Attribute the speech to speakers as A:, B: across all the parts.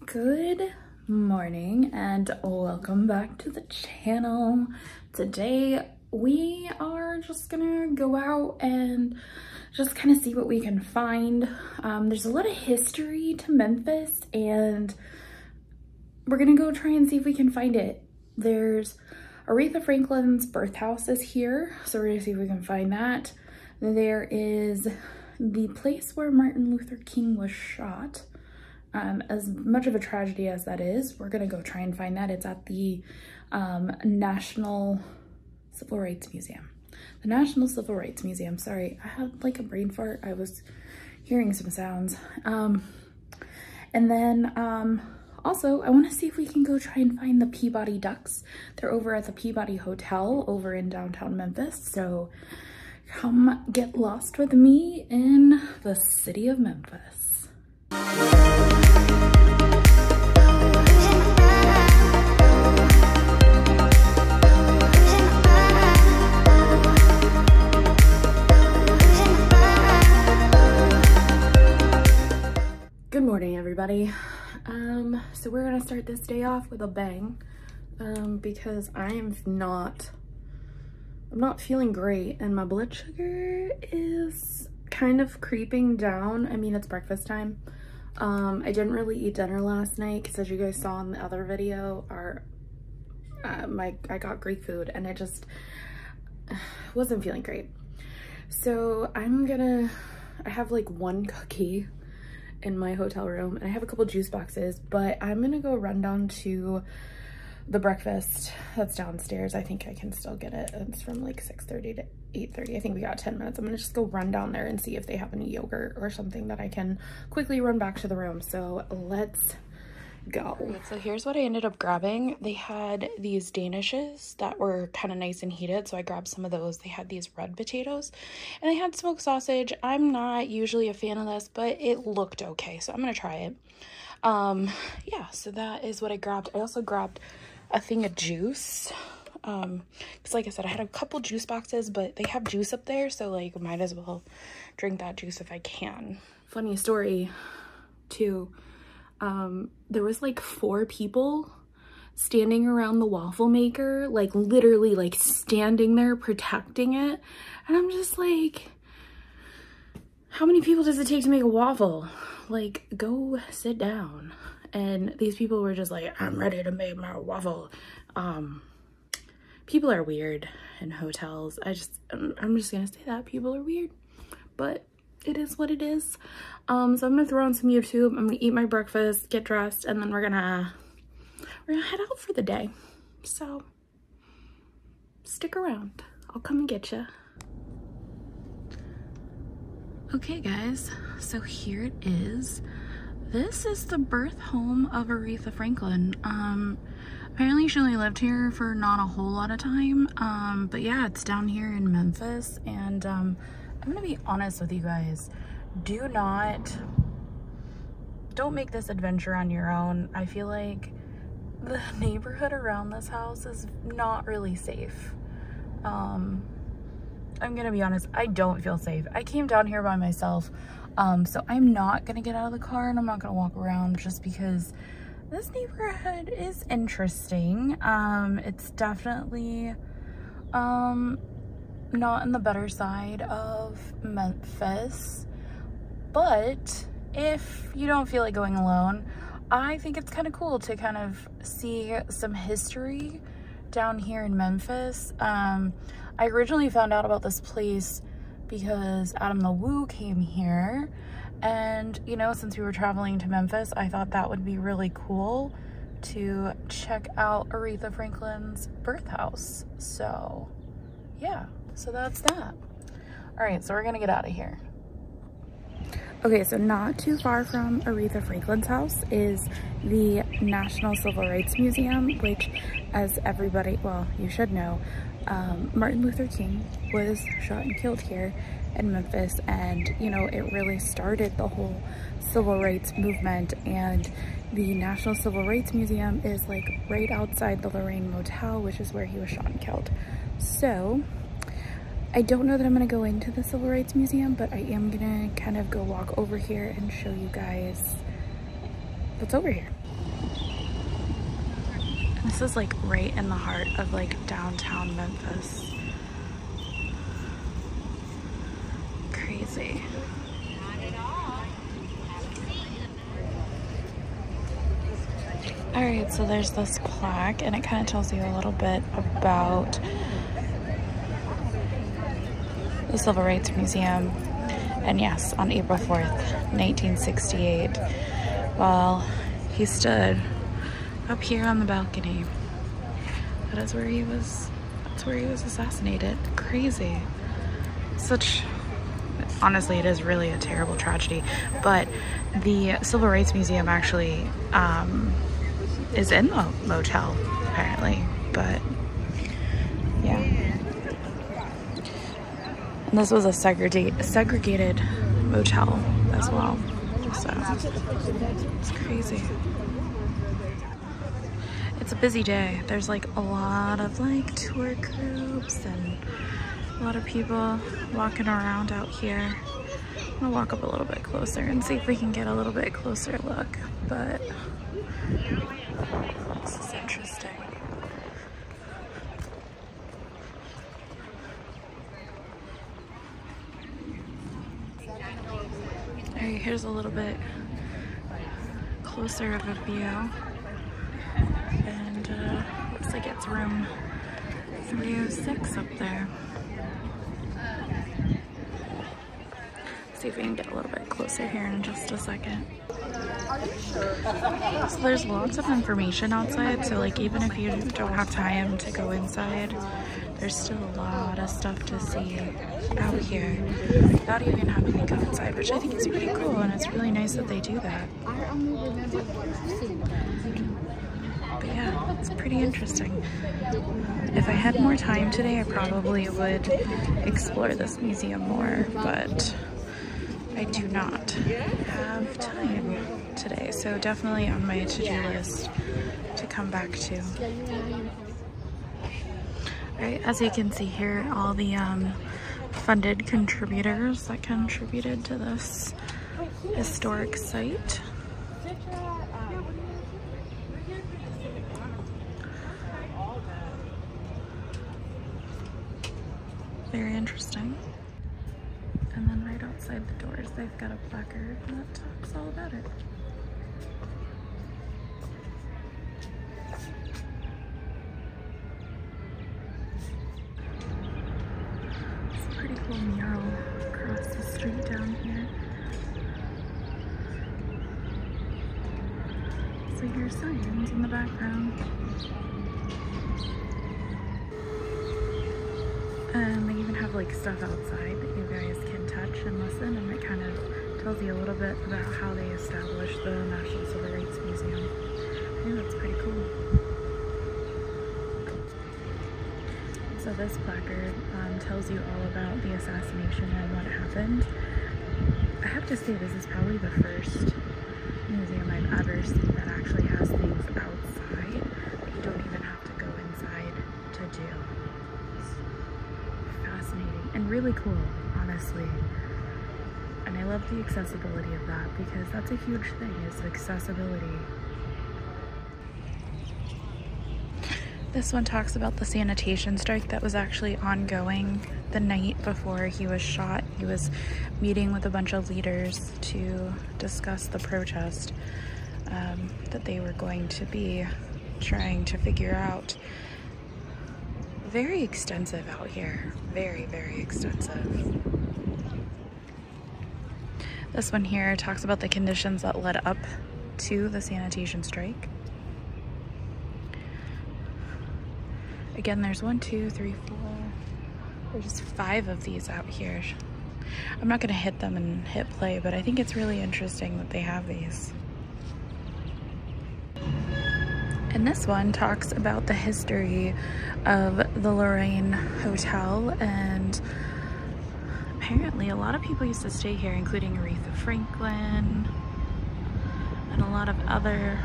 A: Good morning and welcome back to the channel. Today we are just gonna go out and just kind of see what we can find. There's a lot of history to Memphis and we're gonna go try and see if we can find it. There's Aretha Franklin's birth house is here, so we're gonna see if we can find that. There is the place where Martin Luther King was shot. As much of a tragedy as that is, we're gonna go try and find that. It's at the National Civil Rights Museum. The National Civil Rights Museum. Sorry, I had like a brain fart. I was hearing some sounds. And then also, I want to see if we can go try and find the Peabody Ducks. They're over at the Peabody Hotel over in downtown Memphis. So come get lost with me in the city of Memphis. Good morning, everybody. So we're gonna start this day off with a bang, because I'm not feeling great and my blood sugar is kind of creeping down. I mean, it's breakfast time. I didn't really eat dinner last night because, as you guys saw in the other video, I got Greek food and I just wasn't feeling great. So I have like one cookie in my hotel room and I have a couple juice boxes, but I'm gonna go run down to the breakfast that's downstairs. I think I can still get it. It's from like 6:30 to 8:30. I think we got 10 minutes. I'm gonna just go run down there and see if they have any yogurt or something that I can quickly run back to the room. So let's go. Right, so here's what I ended up grabbing. They had these danishes that were kind of nice and heated, so I grabbed some of those. They had these red potatoes and they had smoked sausage. I'm not usually a fan of this, but it looked okay, so I'm gonna try it. Yeah, so that is what I grabbed. I also grabbed a thing of juice, because like I said, I had a couple juice boxes, but they have juice up there, so like might as well drink that juice if I can. Funny story too, there was like 4 people standing around the waffle maker, like literally like standing there protecting it, and I'm just like, how many people does it take to make a waffle? Like, go sit down. And these people were just like, I'm ready to make my waffle. People are weird in hotels. I'm just gonna say that people are weird, but it is what it is. So I'm gonna throw on some YouTube. I'm gonna eat my breakfast, get dressed, and then we're gonna head out for the day. So stick around. I'll come and get you. Okay guys, so here it is. This is the birth home of Aretha Franklin. Apparently she only lived here for not a whole lot of time, but yeah, it's down here in Memphis. And I'm gonna be honest with you guys, don't make this adventure on your own. I feel like the neighborhood around this house is not really safe. I'm gonna be honest, I don't feel safe. I came down here by myself, so I'm not gonna get out of the car and I'm not gonna walk around just because this neighborhood is interesting. It's definitely not in the better side of Memphis, but if you don't feel like going alone, I think it's kind of cool to kind of see some history down here in Memphis. I originally found out about this place because Adam the Woo came here, and you know, since we were traveling to Memphis, I thought that would be really cool to check out Aretha Franklin's birth house. So yeah, so that's that. All right, so we're gonna get out of here. Okay, so not too far from Aretha Franklin's house is the National Civil Rights Museum, which, as everybody, well, you should know, Martin Luther King was shot and killed here in Memphis, and you know, it really started the whole civil rights movement. And the National Civil Rights Museum is like right outside the Lorraine Motel, which is where he was shot and killed. So I don't know that I'm gonna go into the Civil Rights Museum, but I am gonna kind of go walk over here and show you guys what's over here. This is like right in the heart of like downtown Memphis. Crazy. Alright, so there's this plaque and it kind of tells you a little bit about the Civil Rights Museum. And yes, on April 4th, 1968, while he stood up here on the balcony, that's where he was assassinated. Crazy. Honestly, it is really a terrible tragedy, but the Civil Rights Museum actually is in the motel, apparently, but yeah. And this was a segregated motel as well, so it's crazy. It's a busy day. There's like a lot of like tour groups and a lot of people walking around out here. I'm gonna walk up a little bit closer and see if we can get a little bit closer look, but this is interesting. Alright, here's a little bit closer of a view. And looks like it's room 306 up there. See if we can get a little bit closer here in just a second. So there's lots of information outside, so like even if you don't have time to go inside, there's still a lot of stuff to see out here without even having to go inside, which I think is pretty cool, and it's really nice that they do that. But yeah, it's pretty interesting. If I had more time today, I probably would explore this museum more, but I do not have time today, so definitely on my to-do list to come back to. Alright, as you can see here, all the funded contributors that contributed to this historic site. Very interesting. And then right outside the doors, they've got a placard that talks all about it. It's a pretty cool mural across the street down here. So here's signs in the background. And they even have like stuff outside that you guys can touch and listen, and it kind of tells you a little bit about how they established the National Civil Rights Museum. I think that's pretty cool. So this placard tells you all about the assassination and what happened. I have to say this is probably the first museum I've ever seen that actually has things outside that you don't even have to go inside to do. Fascinating and really cool, honestly. And I love the accessibility of that, because that's a huge thing, is accessibility. This one talks about the sanitation strike that was actually ongoing the night before he was shot. He was meeting with a bunch of leaders to discuss the protest that they were going to be trying to figure out. Very extensive out here. Very, very extensive. This one here talks about the conditions that led up to the sanitation strike. Again, there's 1, 2, 3, 4. There's 5 of these out here. I'm not gonna hit them and hit play, but I think it's really interesting that they have these. And this one talks about the history of the Lorraine Hotel, and apparently a lot of people used to stay here, including Aretha Franklin and a lot of other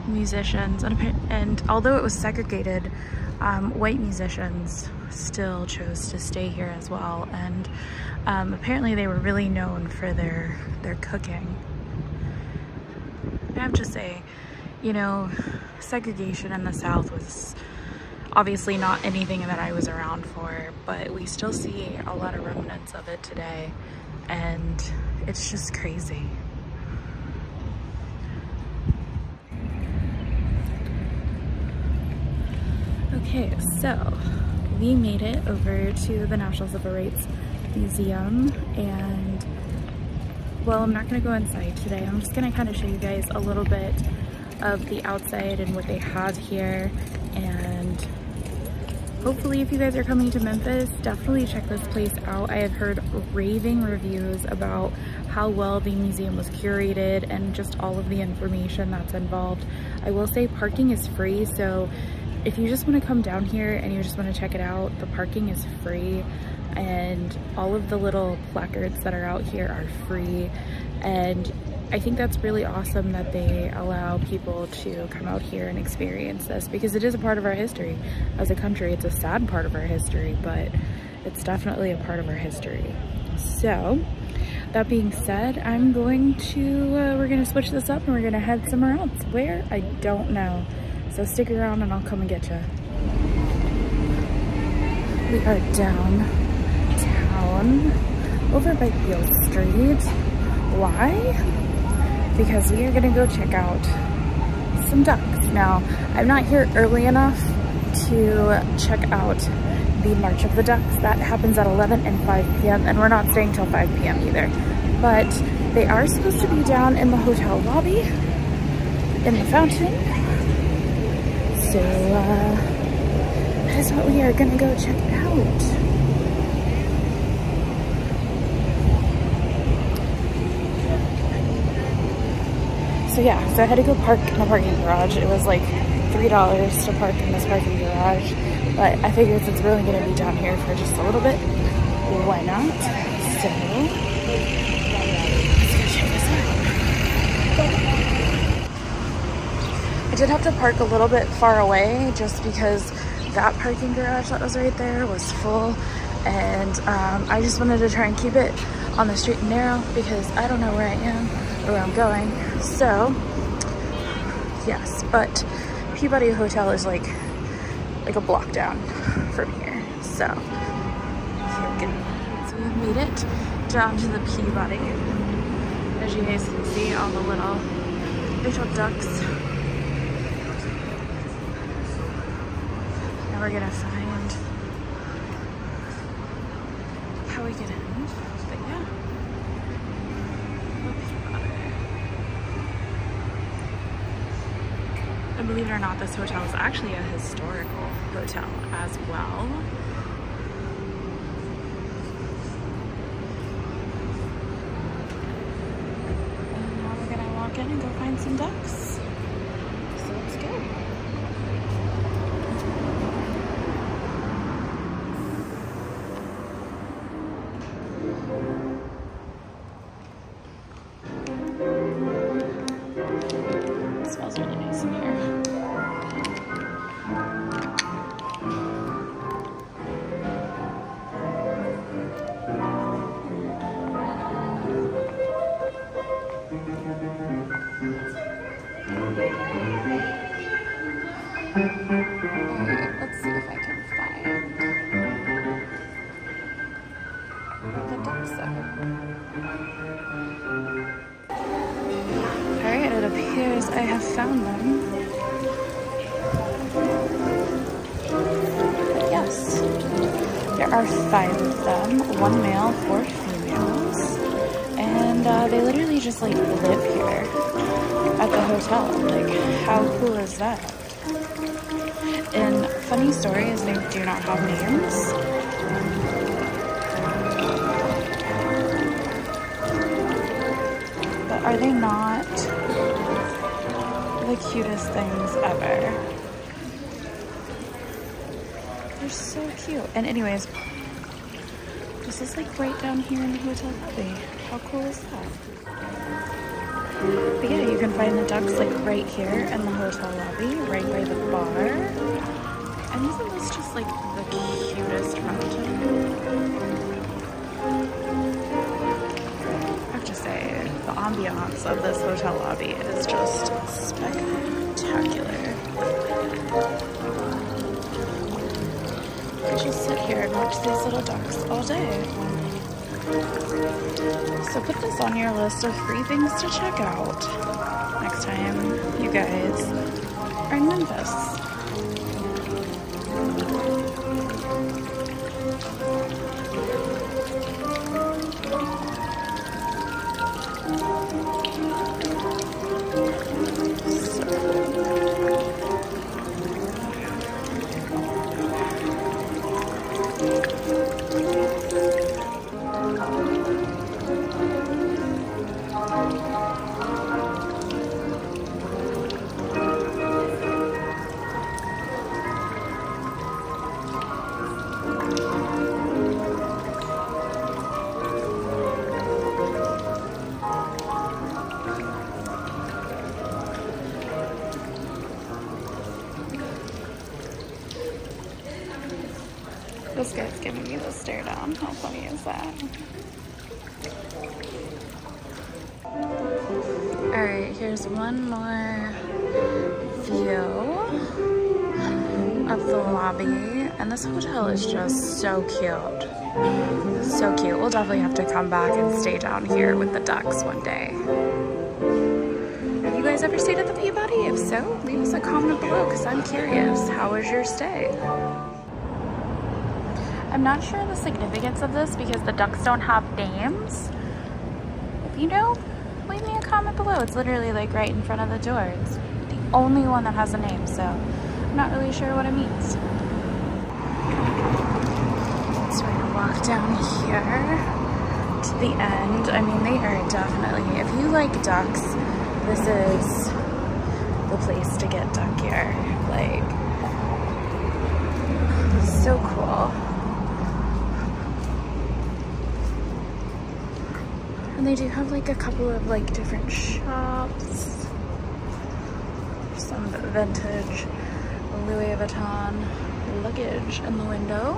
A: musicians. And although it was segregated, white musicians still chose to stay here as well. And apparently they were really known for their cooking. I have to say, you know, segregation in the South was obviously not anything that I was around for, but we still see a lot of remnants of it today, and it's just crazy. Okay, so we made it over to the National Civil Rights Museum, and well, I'm not gonna go inside today. I'm just gonna kind of show you guys a little bit of the outside and what they have here, and hopefully if you guys are coming to Memphis, definitely check this place out. I have heard raving reviews about how well the museum was curated and just all of the information that's involved. I will say parking is free, so if you just want to come down here and you just want to check it out, the parking is free, and all of the little placards that are out here are free. And I think that's really awesome that they allow people to come out here and experience this, because it is a part of our history as a country. It's a sad part of our history, but it's definitely a part of our history. So that being said, I'm going to, we're going to switch this up and we're going to head somewhere else. Where? I don't know. So stick around and I'll come and get you. We are downtown over by Beale Street. Why? Because we are gonna go check out some ducks. Now, I'm not here early enough to check out the March of the Ducks. That happens at 11 and 5 p.m. and we're not staying till 5 p.m. either. But they are supposed to be down in the hotel lobby, in the fountain. So, that is what we are gonna go check out. So yeah, so I had to go park in the parking garage. It was like $3 to park in this parking garage, but I figured since we're only gonna be down here for just a little bit, why not? So, let's go check this out. I did have to park a little bit far away just because that parking garage that was right there was full, and I just wanted to try and keep it on the straight and narrow because I don't know where I am or where I'm going. So yes, but Peabody Hotel is like a block down from here. So here we go. So we've made it down to the Peabody. As you guys can see, all the little ducks. Now we're gonna find how we get in. But yeah. And believe it or not, this hotel is actually a historical hotel as well. And now we're gonna walk in and go find some ducks. So let's go. It smells really nice in here. Let's see if I can find the duck sucker. Alright, it appears I have found them. But yes, there are 5 of them, 1 male, 4 females, and they literally just like live here at the hotel. Like, how cool is that? And funny story is they do not have names. But are they not the cutest things ever? They're so cute. And anyways, this is like right down here in the hotel lobby. How cool is that? But yeah, you can find the ducks like right here in the hotel lobby, right by the bar. And isn't this just like the cutest fountain? I have to say, the ambiance of this hotel lobby is just spectacular. just sit here and watch these little ducks all day. So put this on your list of free things to check out next time you guys are in Memphis. This guy's giving me the stare down. How funny is that? Alright, here's one more view of the lobby. And this hotel is just so cute. So cute. We'll definitely have to come back and stay down here with the ducks one day. Have you guys ever stayed at the Peabody? If so, leave us a comment below because I'm curious. How was your stay? I'm not sure the significance of this because the ducks don't have names. If you know, leave me a comment below. It's literally like right in front of the door. It's the only one that has a name, so I'm not really sure what it means. So we're gonna walk down here to the end. I mean, they are definitely, if you like ducks, this is the place to get duck here. Like, so cool. And they do have like a couple of like different shops. Some vintage Louis Vuitton luggage in the window.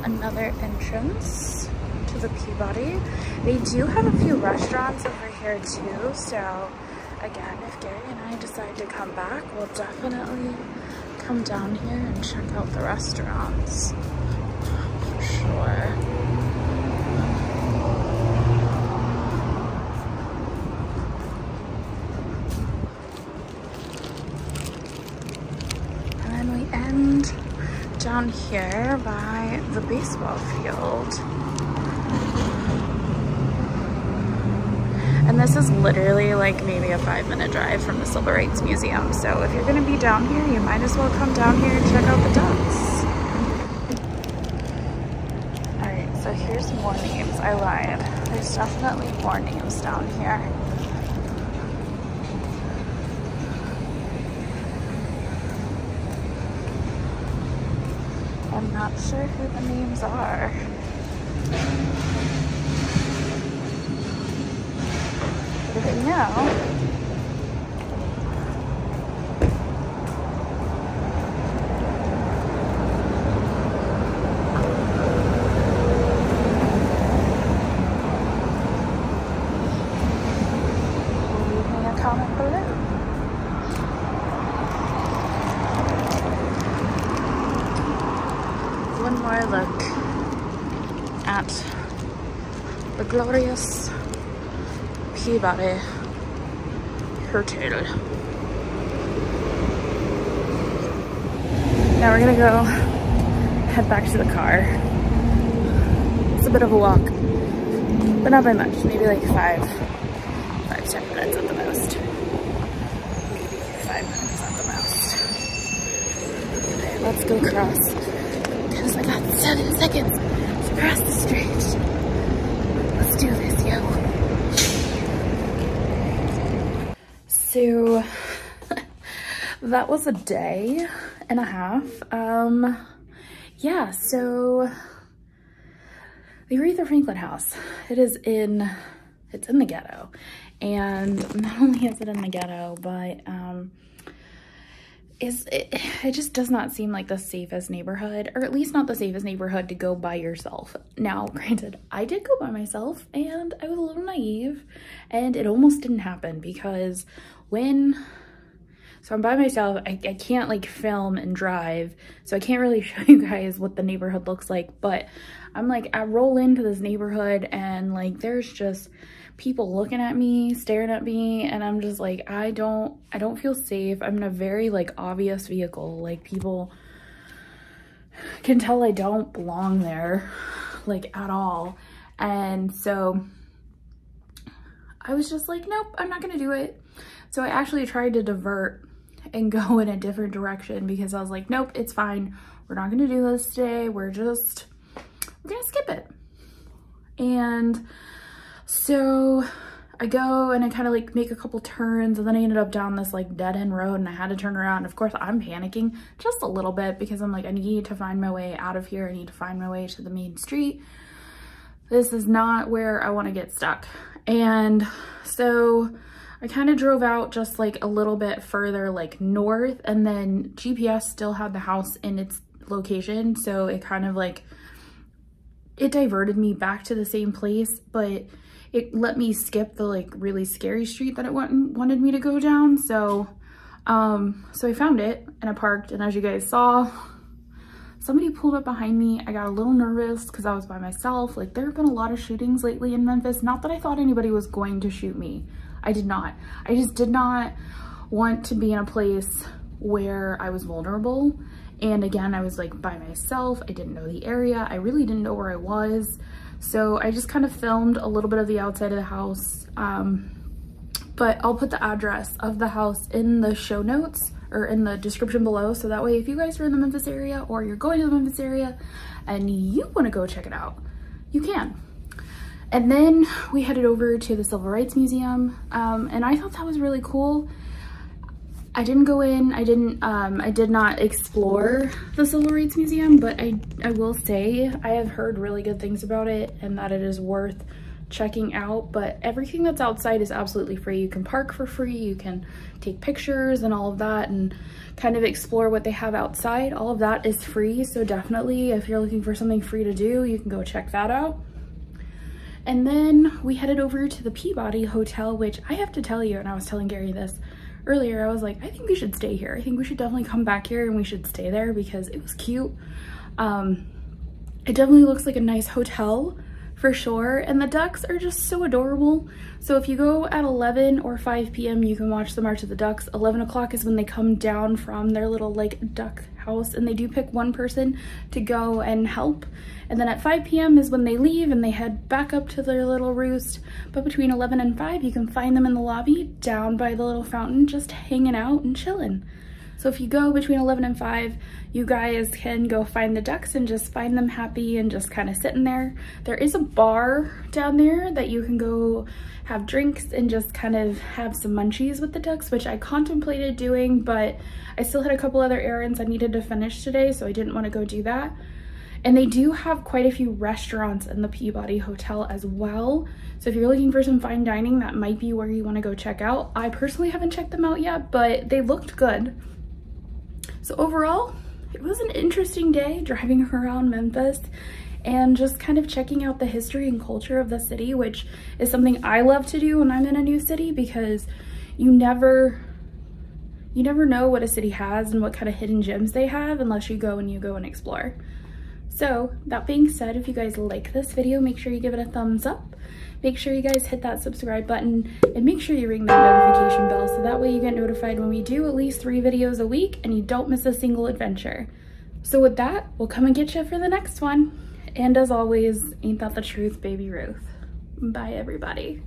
A: Another entrance to the Peabody. They do have a few restaurants over here too, so again, if Gary and I decide to come back, we'll definitely come down here and check out the restaurants. For sure. And then we end down here by the baseball field. And this is literally like maybe a 5-minute drive from the Civil Rights Museum. So if you're gonna be down here, you might as well come down here and check out the ducks. All right, so here's more names. I lied. There's definitely more names down here. I'm not sure who the names are. But now, leave me a comment below. One more look at the glorious Peabody Hotel. Now we're gonna go head back to the car. It's a bit of a walk, but not by much. Maybe like 5-10 minutes at the most. Maybe 5 minutes at the most. Okay, let's go cross because I got 7 seconds to cross the street. Let's do this, yo. So that was a day and a half. Yeah, so the Aretha Franklin house, it's in the ghetto. And not only is it in the ghetto, but it just does not seem like the safest neighborhood, or at least not the safest neighborhood to go by yourself. Now, granted, I did go by myself and I was a little naive and it almost didn't happen because so I'm by myself, I can't like film and drive, so I can't really show you guys what the neighborhood looks like, but I'm like, I roll into this neighborhood and like there's just people looking at me, staring at me, and I'm just like, I don't feel safe. I'm in a very like obvious vehicle, like people can tell I don't belong there like at all. And so I was just like, nope, I'm not gonna do it. So I actually tried to divert and go in a different direction because I was like, nope, it's fine, we're not gonna do this today, we're gonna skip it. And so I go and I kind of like make a couple turns, and then I ended up down this like dead end road and I had to turn around. And of course I'm panicking just a little bit because I'm like, I need to find my way out of here. I need to find my way to the main street. This is not where I want to get stuck. And so I kind of drove out just like a little bit further like north, and then GPS still had the house in its location. So it kind of like, it diverted me back to the same place, but it let me skip the like really scary street that it wanted me to go down. So so I found it and I parked, and as you guys saw, somebody pulled up behind me. I got a little nervous because I was by myself. Like, there have been a lot of shootings lately in Memphis. Not that I thought anybody was going to shoot me. I did not. I just did not want to be in a place where I was vulnerable. And again, I was like by myself. I didn't know the area. I really didn't know where I was. So I just kind of filmed a little bit of the outside of the house. But I'll put the address of the house in the show notes or in the description below. So that way, if you guys are in the Memphis area or you're going to the Memphis area and you want to go check it out, you can. And then we headed over to the Civil Rights Museum. And I thought that was really cool. I didn't go in, I did not explore the Civil Rights Museum, but I will say I have heard really good things about it and that it is worth checking out. But everything that's outside is absolutely free. You can park for free, you can take pictures and all of that and kind of explore what they have outside. All of that is free, so definitely if you're looking for something free to do, you can go check that out. And then we headed over to the Peabody Hotel, which I have to tell you, and I was telling Gary this earlier, I was like, I think we should stay here. I think we should definitely come back here and we should stay there because it was cute. It definitely looks like a nice hotel for sure. And the ducks are just so adorable. So if you go at 11 or 5 p.m., you can watch the March of the Ducks. 11 o'clock is when they come down from their little like duck house, and they do pick one person to go and help. And then at 5 p.m. is when they leave and they head back up to their little roost. But between 11 and 5, you can find them in the lobby down by the little fountain, just hanging out and chilling. So if you go between 11 and 5, you guys can go find the ducks and just find them happy and just kind of sitting there. There is a bar down there that you can go have drinks and just kind of have some munchies with the ducks, which I contemplated doing, but I still had a couple other errands I needed to finish today, so I didn't want to go do that. And they do have quite a few restaurants in the Peabody Hotel as well. So if you're looking for some fine dining, that might be where you want to go check out. I personally haven't checked them out yet, but they looked good. So overall, it was an interesting day driving around Memphis and just kind of checking out the history and culture of the city, which is something I love to do when I'm in a new city, because you never know what a city has and what kind of hidden gems they have unless you go and explore. So that being said, if you guys like this video, make sure you give it a thumbs up. Make sure you guys hit that subscribe button and make sure you ring that notification bell so that way you get notified when we do at least 3 videos a week and you don't miss a single adventure. So with that, we'll come and get you for the next one. And as always, ain't that the truth, baby Ruth. Bye, everybody.